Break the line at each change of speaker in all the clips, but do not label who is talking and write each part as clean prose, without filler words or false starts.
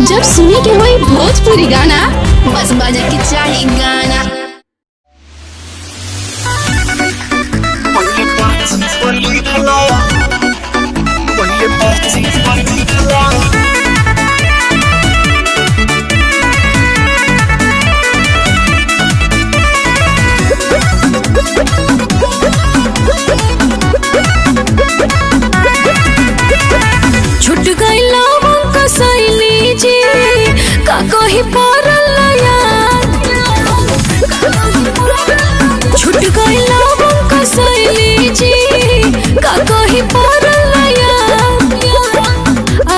जब सुने के होई भोजपुरी गाना, बस बजे के चाही गाना।
छुट गइला हमका सैली जी का कही पड़ल याद। छुट गइला हमका सैली जी का कही पड़ल याद।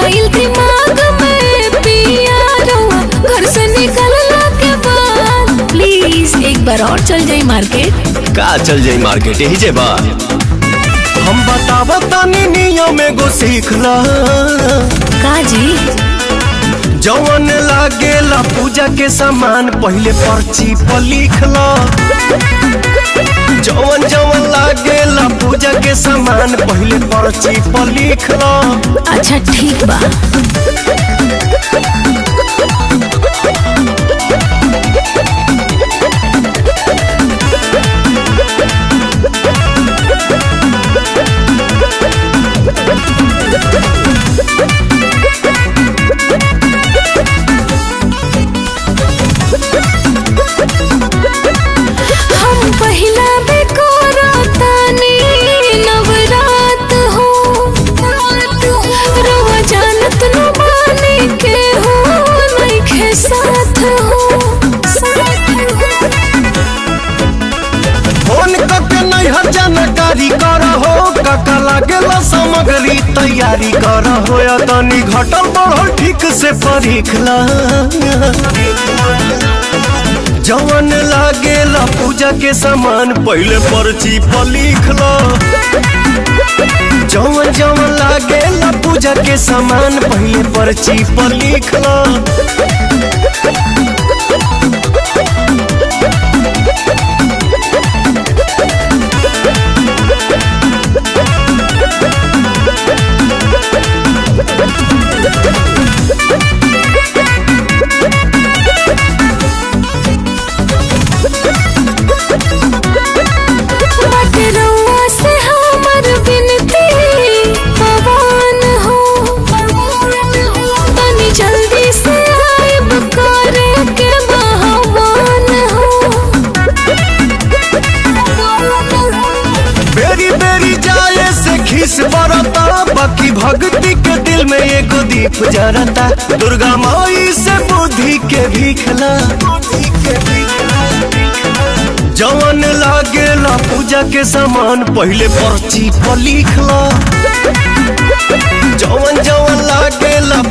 आइल दिमाग में पिया रहुआ घर से निकलला के बाद। प्लीज एक बार और चल जाई मार्केट।
का चल जाई मार्केट यही जे बा। हम बतावा तानी नियम एगो सीखला
का जी।
जवन लागेला पूजा के सामान पहले पर्ची पर लिखला। जवन जवन लागेला पूजा के सामान पहले पर्ची पर लिखला।
अच्छा ठीक बा। हम पहिला बेकोरा तानी नवरात हो। रवा जानत न माने के हो नइखे साथ हो।
फोन करके नैहर जानकारी करहो। काका लागेला सामग्री तैयारी करहो। या तनी घटल बढ़ल ठीक से परीखला। जवन लागेला पूजा के सामान पहले पर्ची पर लिखला। जवन जवन लागेला पूजा के सामान पहले पर्ची पर लिखला। बरता बाकी भक्ति के दिल में एगो दीप जरता। दुर्गा माई से बुद्धि के भीखला। जवन लागेला पूजा के सामान पहले पर्ची पर लिखला। जवन जवन लागेला